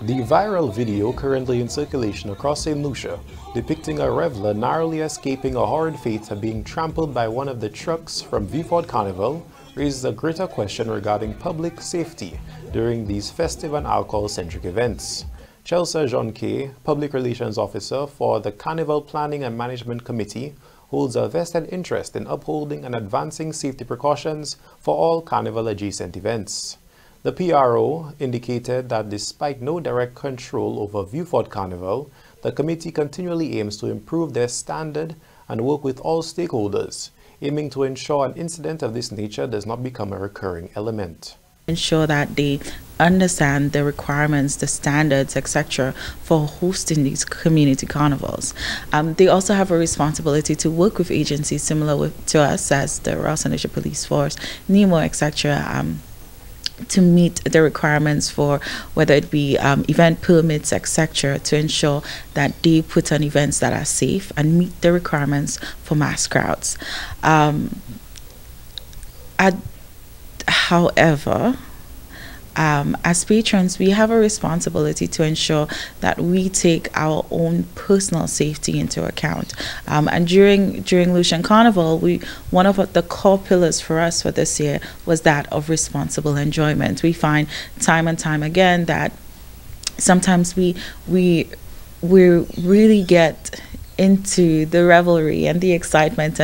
The viral video currently in circulation across St. Lucia, depicting a reveler narrowly escaping a horrid fate of being trampled by one of the trucks from Vieux Fort Carnival, raises a greater question regarding public safety during these festive and alcohol-centric events. Chelsa Jonjue, Public Relations Officer for the Carnival Planning and Management Committee, holds a vested interest in upholding and advancing safety precautions for all carnival-adjacent events. The PRO indicated that despite no direct control over Vieux Fort Carnival, the committee continually aims to improve their standard and work with all stakeholders, aiming to ensure an incident of this nature does not become a recurring element. Ensure that they understand the requirements, the standards, etc. for hosting these community carnivals. They also have a responsibility to work with agencies similar to us as the Royal St. Lucia Police Force, NEMO, etc. To meet the requirements for whether it be event permits, etc., to ensure that they put on events that are safe and meet the requirements for mass crowds. However, as patrons, we have a responsibility to ensure that we take our own personal safety into account. And during Lucian Carnival, one of the core pillars for us for this year was that of responsible enjoyment. We find time and time again that sometimes we really get into the revelry and the excitement,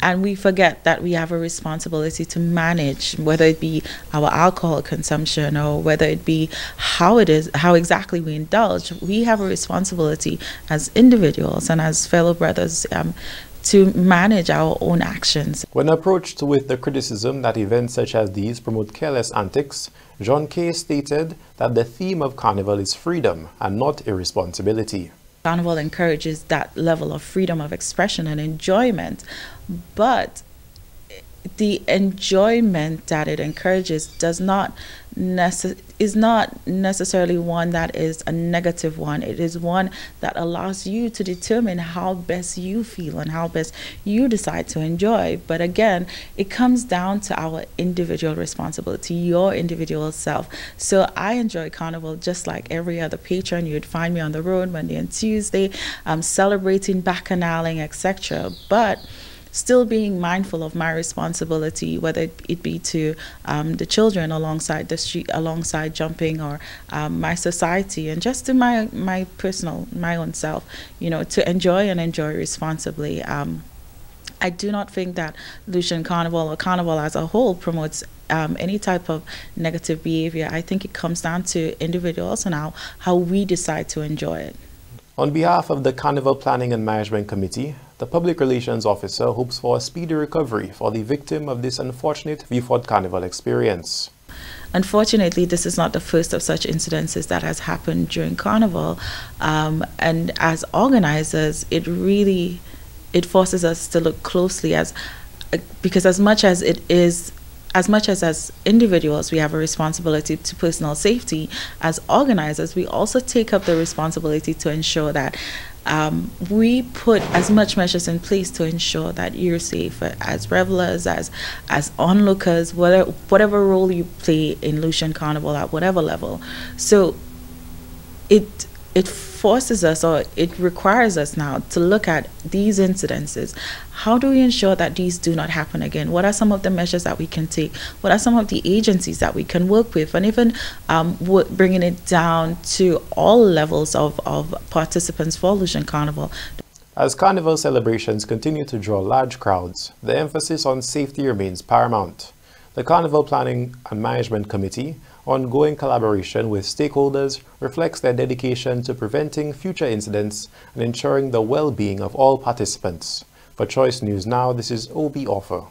and we forget that we have a responsibility to manage, whether it be our alcohol consumption or whether it be how exactly we indulge. We have a responsibility as individuals and as fellow brothers to manage our own actions. When approached with the criticism that events such as these promote careless antics, Jonjue stated that the theme of Carnival is freedom and not irresponsibility. Carnival encourages that level of freedom of expression and enjoyment, but the enjoyment that it encourages is not necessarily one that is a negative one. It is one that allows you to determine how best you feel and how best you decide to enjoy. But again, it comes down to our individual responsibility, your individual self. So I enjoy Carnival just like every other patron. You'd find me on the road Monday and Tuesday, celebrating, bacchanaliing, etc. But still being mindful of my responsibility, whether it be to the children alongside the street, alongside jumping, or my society, and just to my own self, to enjoy responsibly. I do not think that Lucian Carnival or Carnival as a whole promotes any type of negative behavior. I think it comes down to individuals and how we decide to enjoy it. On behalf of the Carnival Planning and Management Committee, the Public Relations Officer hopes for a speedy recovery for the victim of this unfortunate Vieux Fort Carnival experience. Unfortunately, this is not the first of such incidences that has happened during Carnival, and as organizers, it forces us to look closely because as much as individuals we have a responsibility to personal safety, as organizers we also take up the responsibility to ensure that we put as much measures in place to ensure that you're safe as revelers, as onlookers, whatever role you play in Lucian Carnival at whatever level. So it forces us, or it requires us now to look at these incidences. How do we ensure that these do not happen again? What are some of the measures that we can take? What are some of the agencies that we can work with? And even bringing it down to all levels of participants for Lucian Carnival. As Carnival celebrations continue to draw large crowds, the emphasis on safety remains paramount. The Carnival Planning and Management Committee, ongoing collaboration with stakeholders, reflects their dedication to preventing future incidents and ensuring the well-being of all participants. For Choice News Now, this is Obi Offor.